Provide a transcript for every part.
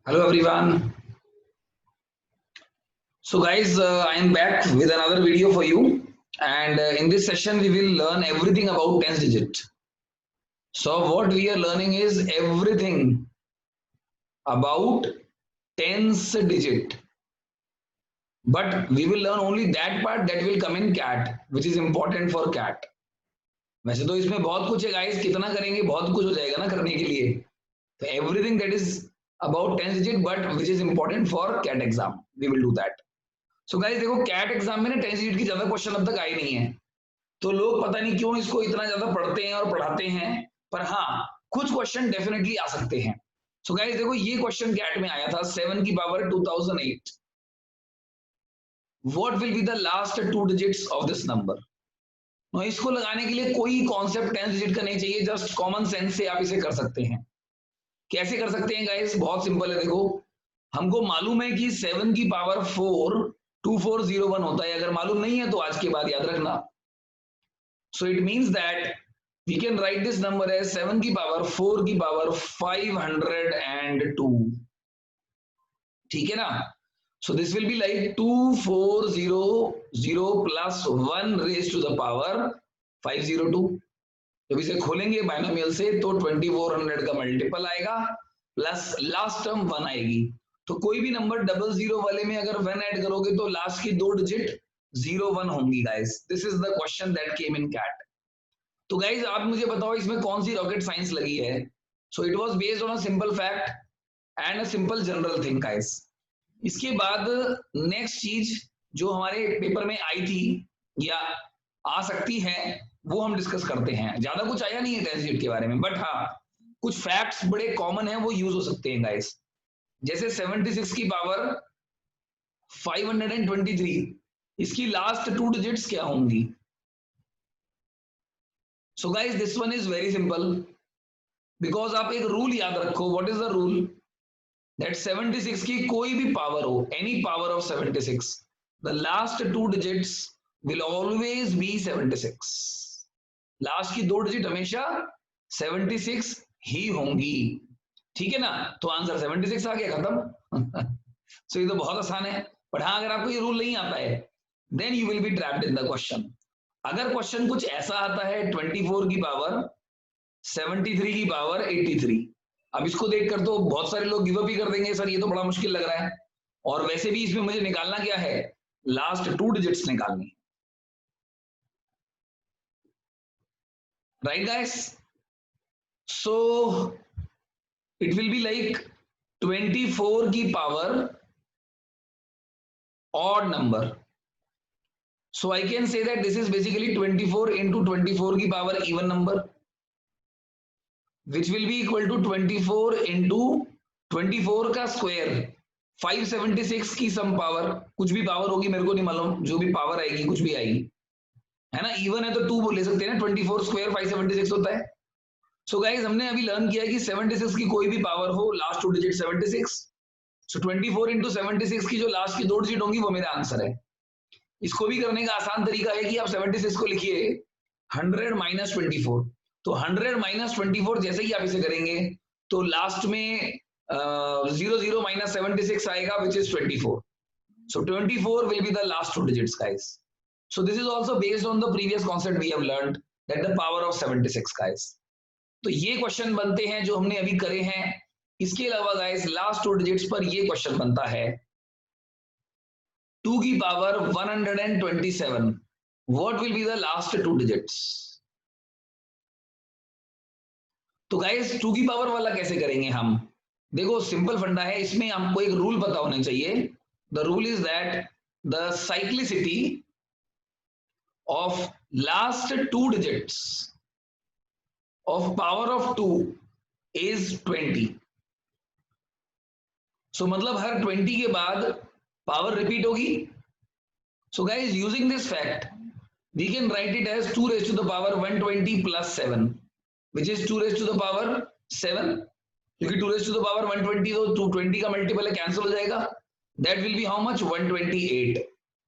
Hello everyone. So guys, I am back with another video for you, and in this session we will learn everything about tens digit. So what we are learning is everything about tens digit, but we will learn only that part that will come in cat, which is important for cat. वैसे तो इसमें बहुत कुछ है guys, कितना करेंगे बहुत कुछ हो जाएगा ना करने के लिए. तो everything that is about tens digit, but which is important for cat exam, we will do that. So guys देखो, कैट एग्जाम में ना टेंस यूनिट की ज्यादा क्वेश्चन अब तक आई नहीं है, तो लोग पता नहीं क्यों इसको इतना ज्यादा पढ़ते हैं और पढ़ाते हैं, पर हाँ कुछ क्वेश्चन डेफिनेटली आ सकते हैं. सो गाइस देखो, ये क्वेश्चन कैट में आया था 7 की power 2008. What will be the last two digits of this number. इसको लगाने के लिए कोई कॉन्सेप्ट टेंस डिजिट का नहीं चाहिए, जस्ट कॉमन सेंस से आप इसे कर सकते हैं. कैसे कर सकते हैं गाइस, बहुत सिंपल है. देखो, हमको मालूम है कि 7 की पावर 4 2401 होता है. अगर मालूम नहीं है तो आज के बाद याद रखना. So it means that we can write this number as 7 की पावर 4 की पावर 502. ठीक है ना. So this will be like 2400 plus 1 raise to the power 502. जब इसे खोलेंगे बाइनोमियल से तो 2400 का मल्टीपल आएगा प्लस लास्ट टर्म 1 आएगी. तो कोई भी नंबर 00 वाले में अगर 1 ऐड करोगे तो लास्ट की दो डिजिट 01 होंगी guys. This is the question that came in CAT. तो गाइस आप मुझे बताओ इसमें कौन सी रॉकेट साइंस लगी है. So it was based on a simple fact and a simple general thing guys. इसके बाद नेक्स्ट चीज जो हमारे पेपर में आई थी या आ सकती है वो हम डिस्कस करते हैं. ज्यादा कुछ आया नहीं है टेंस डिजिट के बारे में, बट हाँ कुछ फैक्ट्स बड़े कॉमन है वो यूज हो सकते हैं गाइस. जैसे 76 की पावर 523, इसकी लास्ट टू डिजिट्स क्या होंगी. So guys this one is very simple, because आप एक रूल याद रखो. What is the rule that 76 की कोई भी पावर हो, any power of 76, the last two digits will always be 76. Last की दो डिजिट हमेशा 76 ही होंगी. ठीक है ना. तो आंसर 76 आ गया, खत्म. सो ये तो बहुत आसान है. बट हाँ अगर आपको ये रूल नहीं आता है then you will be trapped in the question. अगर क्वेश्चन कुछ ऐसा आता है 24 की पावर 73 की पावर 83, अब इसको देखकर तो बहुत सारे लोग गिव अप ही कर देंगे, सर ये तो बड़ा मुश्किल लग रहा है. और वैसे भी इसमें मुझे निकालना क्या है, लास्ट टू डिजिट्स निकालनी. Right guys. So it will be like 24 की power odd number. So I can say that this is basically 24 into 24 की power even number, which will be equal to 24 into 24 का square 576 की some power. कुछ भी power होगी मेरे को नहीं मालूम, जो भी पावर आएगी कुछ भी आएगी, है ना. इवन है तो 2 ले सकते हैं ना, 24 स्क्वायर 576 होता है. सो गाइस हमने अभी लर्न किया कि 76 की कोई भी पावर हो, लास्ट टू डिजिट 76. सो 24 इंटू 76 की जो लास्ट की दो डिजिट होंगी वो मेरा आंसर है. इसको भी करने का आसान तरीका है कि आप 76 को लिखिए 100 माइनस 24. तो 100 माइनस 24 जैसे ही आप इसे करेंगे तो लास्ट में 00 माइनस 76 आएगा which is 24. So 24 will be the last two digits guys. So this is also based on the previous concept we have learned that the power of 76 guys. तो ये क्वेश्चन बनते हैं जो हमने अभी करे हैं. इसके अलावा गाइस लास्ट टू डिजिट्स पर ये क्वेश्चन बनता है 2 की power 127. What will be the last two digits. तो गाइस 2 की पावर वाला कैसे करेंगे हम. देखो सिंपल फंडा है, इसमें हमको एक रूल पता होना चाहिए. The rule is that the cyclicity of last two digits of power of 2 is 20. So मतलब हर 20 के बाद पावर रिपीट होगी. So guys using this fact we can write it as 2 raised to the power 120 plus 7, which is 2 raised to the power 7. क्योंकि 2 raised to the power 120 तो 220 का multiple है, cancel हो जाएगा. That will be how much, 128.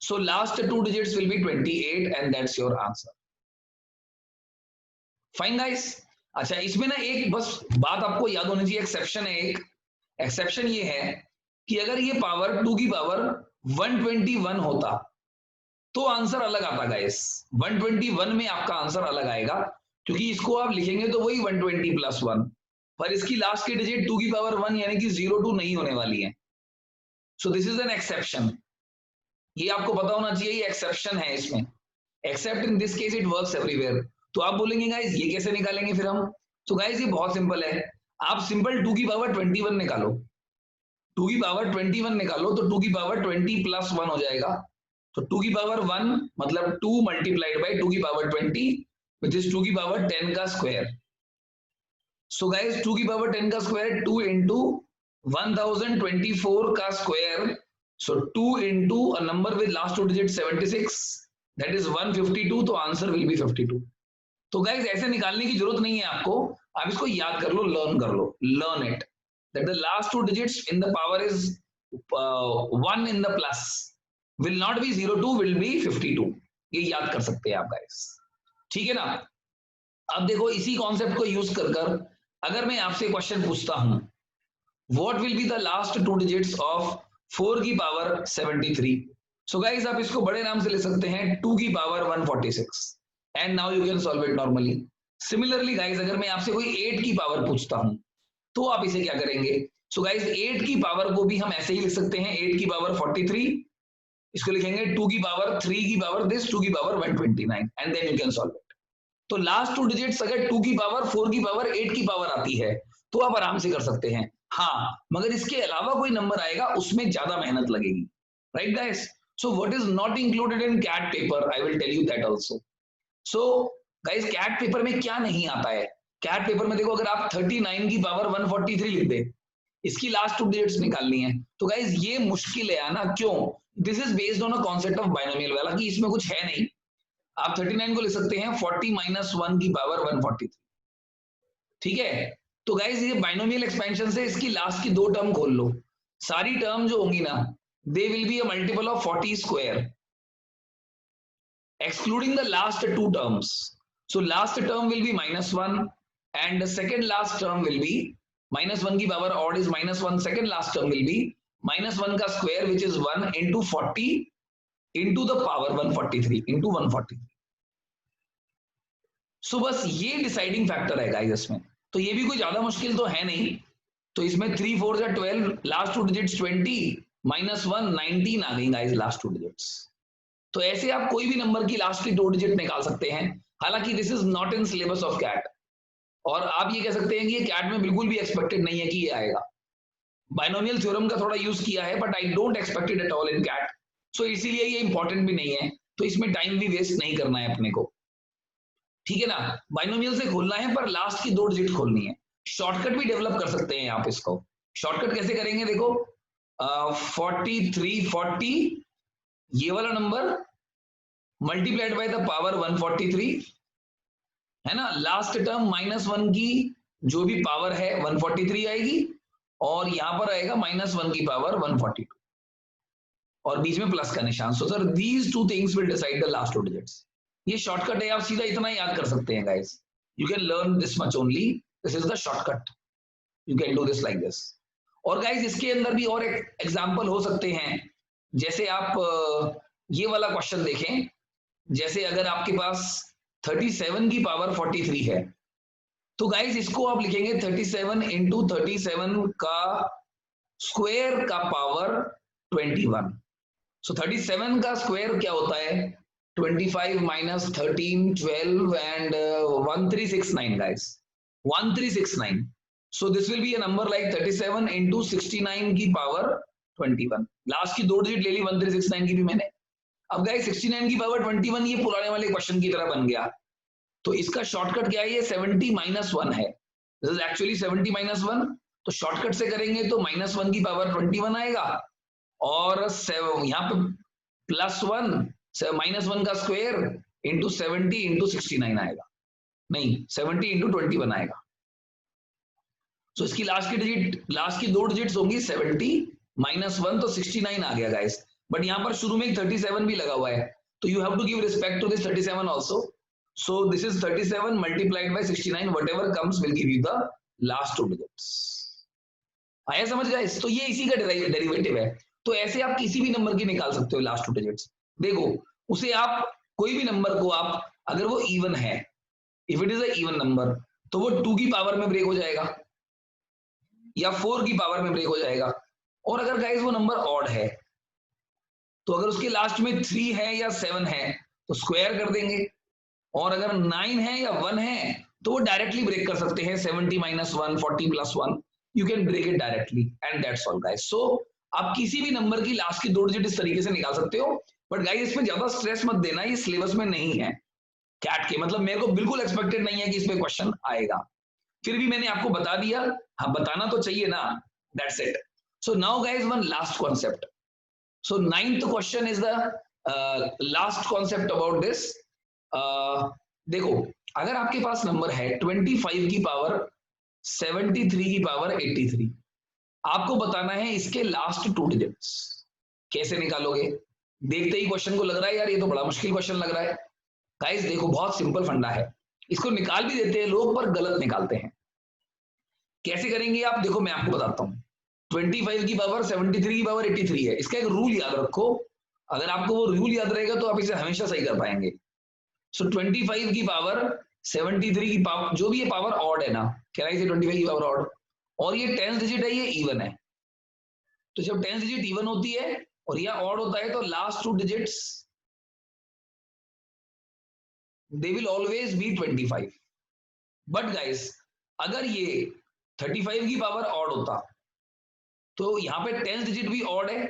So last two digits will B 28 and that's your answer. Fine guys. अच्छा इसमें ना एक बस बात आपको याद होनी चाहिए, एक्सेप्शन है एक. एक्सेप्शन ये है कि अगर ये पावर 2 की पावर 121 होता तो आंसर अलग आता गाइस। 121 में आपका आंसर अलग आएगा, क्योंकि इसको आप लिखेंगे तो वही 120 प्लस 1, पर इसकी लास्ट की डिजिट 2 की पावर 1 यानी कि 02 नहीं होने वाली है। सो दिस इज एन एक्सेप्शन, ये आपको पता होना चाहिए, ये एक्सेप्शन है इसमें। Accept in this case it works everywhere. तो आप बोलेंगे गाइस ये कैसे निकालेंगे फिर हम? तो गाइस ये बहुत सिंपल है, आप सिंपल 2 की पावर 21 निकालो, 2 की पावर 21 निकालो तो 2 की पावर 20 प्लस 1 हो जाएगा। तो 2 की पावर 1 मतलब 2 मल्टीप्लाइड बाई 2 की पावर 20 विच इज 2 की पावर 10 का स्क्वायर। सो गाइस 2 की पावर 10 का स्क्वायर 2 इंटू 1024 का square, so 2 into a number with last two digit 76 that is 152, तो आंसर विल बी 52। तो गाइस ऐसे निकालने की जरूरत नहीं है आपको, आप इसको याद कर लो, लर्न कर लो, learn it that the last two digits in the power is 1 in the plus will not be 02 will be 52। ये याद कर सकते हैं आप गाइस, ठीक है ना। अब देखो इसी कॉन्सेप्ट को यूज कर कर अगर मैं आपसे क्वेश्चन पूछता हूं what will be the last two digits of 4 की पावर 73। सो गाइस आप इसको बड़े नाम से ले सकते हैं 2 की power 146 and now you can solve it normally. Similarly guys अगर मैं आपसे कोई 8 की पावर पूछता हूं तो आप इसे क्या करेंगे? सो गाइस 8 की पावर को भी हम ऐसे ही लिख सकते हैं 8 की पावर 43, इसको लिखेंगे 2 की पावर 3 की पावर दिस 2 की power 129 and then you can solve it. तो लास्ट टू डिजिट्स अगर 2 की पावर 4 की पावर 8 की पावर आती है तो आप आराम से कर सकते हैं, हाँ मगर इसके अलावा कोई नंबर आएगा उसमें ज्यादा मेहनत लगेगी, right guys. So what is not included in CAT paper I will tell you that also. So guys CAT paper में क्या नहीं आता है? कैट पेपर में देखो अगर आप 39 की पावर 143 लिख दे, इसकी लास्ट टू डिजिट्स निकालनी है, तो गाइस ये मुश्किल है ना, क्यों? This is based on a concept of binomial वाला, कि इसमें कुछ है नहीं। आप 39 को लिख सकते हैं 40 माइनस 1 की पावर 143, ठीक है। तो गाइस ये बाइनोमियल एक्सपेंशन से इसकी लास्ट की दो टर्म खोल लो, सारी टर्म जो होंगी ना they will be a multiple of 40 square excluding the last two terms. So last term will be -1 and the second last term will be -1 की power odd is -1, second last term will be -1 का square which is 1 into 40 into the power 143 into 143. So बस ये deciding factor है guys इसमें, तो ये भी कोई ज्यादा मुश्किल तो है नहीं। तो इसमें 3 4 या 12, लास्ट टू डिजिट्स 20 -1 19 आ गई गाइस लास्ट टू डिजिट्स। तो ऐसे आप कोई भी नंबर की लास्ट की दो डिजिट निकाल सकते हैं, हालांकि this is not in syllabus of CAT, और आप ये कह सकते हैं कि ये कैट में बिल्कुल भी एक्सपेक्टेड नहीं है कि ये आएगा। बाइनोमियल थ्योरम का थोड़ा यूज किया है but I don't expect it at all in CAT, so इसीलिए ये इंपॉर्टेंट भी नहीं है, तो इसमें टाइम भी वेस्ट नहीं करना है अपने को, ठीक है ना। बाइनोमियल से खोलना है पर लास्ट की दो डिजिट खोलनी है। शॉर्टकट भी डेवलप कर सकते हैं आप इसको। शॉर्टकट कैसे करेंगे? देखो 4340 ये वाला number multiplied by the power 143 है ना, लास्ट टर्म -1 की जो भी पावर है 143 आएगी और यहां पर आएगा -1 की पावर 142 और बीच में प्लस का निशान। So sir these two things will decide the last two digits. ये शॉर्टकट है, आप सीधा इतना याद कर सकते हैं guys, you can learn this much only, this is the shortcut, you can do this like this. और गाइस इसके अंदर भी और एक एग्जांपल हो सकते हैं, जैसे आप ये वाला क्वेश्चन देखें, जैसे अगर आपके पास 37 की पावर 43 है तो गाइस इसको आप लिखेंगे 37 इंटू 37 का स्क्वायर का पावर 21। सो 37 का स्क्वायर क्या होता है? 25 minus 13 12 and 1369 guys, 1369। So this will be a number like 37 into 69 की पावर 21। लास्ट की दो डिजिट ले ली 1369 की भी मैंने। अब गाइस 69 की पावर 21 ये पुराने वाले क्वेश्चन की तरह बन गया, तो इसका शॉर्टकट क्या है? ये 70 माइनस 1 है, दिस इज एक्चुअली 70 माइनस 1, तो शॉर्टकट से करेंगे तो -1 की पावर 21 आएगा और यहाँ पे +1 -1 का स्क्वायर इंटू 70 इंटू 69 आएगा, नहीं 70 इंटू 21 आएगा। तो इसकी लास्ट की डिजिट, लास्ट की दो डिजिट्स होंगी 70 -1, तो 69 आ गया गाइस, बट यहाँ पर शुरू में एक 37 भी लगा हुआ है, तो you have to give respect to this 37 also. So this is 37 multiplied by 69, whatever comes will give you the last two digits. आया समझ गाइस? तो ये इसी का डेरिवेटिव है। तो ऐसे आप किसी भी नंबर की निकाल सकते हो लास्ट 2 डिजिट्स। देखो उसे आप कोई भी नंबर को आप अगर वो इवन है, if it is a even number, तो वो 2 की पावर में ब्रेक हो जाएगा या 4 की पावर में ब्रेक हो जाएगा। और अगर गाइस वो नंबर ऑड है तो अगर उसके लास्ट में 3 है या 7 है तो स्क्वायर कर देंगे, और अगर 9 है या 1 है तो वो डायरेक्टली ब्रेक कर सकते हैं। 70 minus 1, 40 plus 1, you can break it directly and that's all guys. So आप किसी भी नंबर की लास्ट की 2 डिजिट इस तरीके से निकाल सकते हो। बट गाइस इसमें ज्यादा स्ट्रेस मत देना, ये सिलेबस में नहीं है कैट के, मतलब मेरे को बिल्कुल एक्सपेक्टेड नहीं है कि इस पे क्वेश्चन आएगा। फिर भी मैंने आपको बता दिया, हाँ बताना तो चाहिए ना, that's it. So now guys one last concept. So ninth question is the last concept about this. देखो अगर आपके पास नंबर है 25 की पावर 73 की पावर 83, आपको बताना है इसके लास्ट 2 डिजिट्स। कैसे निकालोगे? देखते ही क्वेश्चन को लग रहा है यार ये तो बड़ा मुश्किल क्वेश्चन लग रहा है। गाइस देखो बहुत सिंपल फंडा है, इसको निकाल भी देते हैं लोग पर गलत निकालते हैं। कैसे करेंगे आप? देखो मैं आपको बताता हूँ। 25 की पावर 73 की पावर 83 है, इसका एक रूल याद रखो। अगर आपको वो रूल याद रहेगा तो आप इसे हमेशा सही कर पाएंगे। सो 25 की पावर 73 की पावर, जो भी ये पावर ऑड है ना, कह रहा है 25 की पावर ऑड, और ये 10th डिजिट है, ये इवन है। तो जब 10th डिजिट इवन होती है और यह ऑड होता है तो last 2 digits they will always be 25। But guys अगर ये 35 की पावर ऑड होता तो यहाँ पे 10th डिजिट भी ऑड है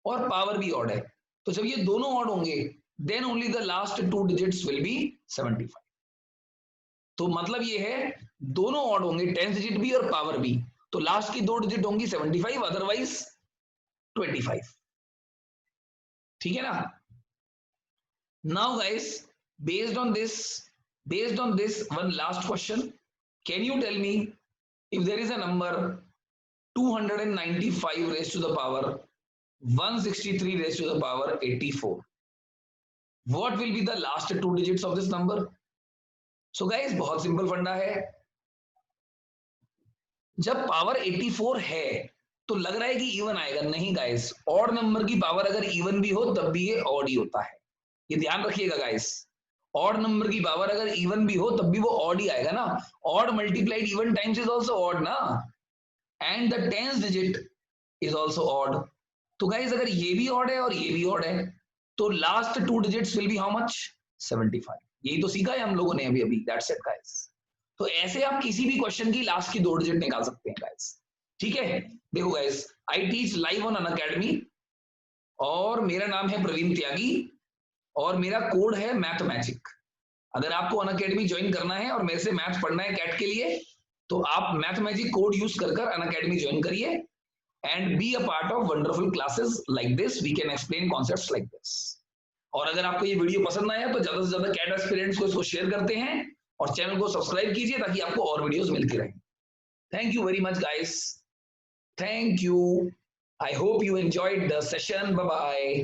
और पावर भी ऑड है, तो जब ये दोनों ऑड होंगे then only the last 2 digits will be 75। तो मतलब ये है दोनों ऑड होंगे, 10th डिजिट भी और पावर भी, तो लास्ट की 2 डिजिट होंगी 75, अदरवाइज 25। ठीक है ना? Now guys based on this one last question, can you tell me if there is a number 295 raised to the power 163 raised to the power 84, what will be the last 2 digits of this number? So guys बहुत simple फंडा है। जब power 84 है तो लग रहा है कि इवन आएगा, नहीं गाइस, ऑड नंबर की पावर अगर इवन भी हो तब भी ये ऑड ही होता है, ये ध्यान रखिएगा गाइस। ऑड नंबर की पावर अगर इवन भी हो तब भी वो ऑड ही आएगा ना, odd multiplied even times is also odd ना, and the 10th digit is also odd. तो गाइस अगर ये भी ऑड है और ये भी ऑड है तो last 2 digits will B how much? 75। यही तो सीखा है हम लोगों ने अभी अभी, दैट्स इट गाइस। तो ऐसे आप किसी भी क्वेश्चन की लास्ट की 2 डिजिट निकाल सकते हैं गाइस। ठीक है? देखो guys I teach live on Unacademy और मेरा नाम है प्रवीण त्यागी और मेरा कोड है मैथ मैजिक। अगर आपको अनअकैडमी ज्वाइन करना है और मेरे से मैथ पढ़ना है कैट के लिए तो आप मैथ मैजिक कोड यूज कर अनअकैडमी ज्वाइन करिए and be a part of wonderful classes like this, we can explain concepts like this. और अगर आपको ये वीडियो पसंद आया तो ज्यादा से ज्यादा कैट एस्पिरेंट्स को इसको शेयर करते हैं और चैनल को सब्सक्राइब कीजिए ताकि आपको और वीडियोस मिलती रहें। Thank you very much guys, thank you, I hope you enjoyed the session, bye bye.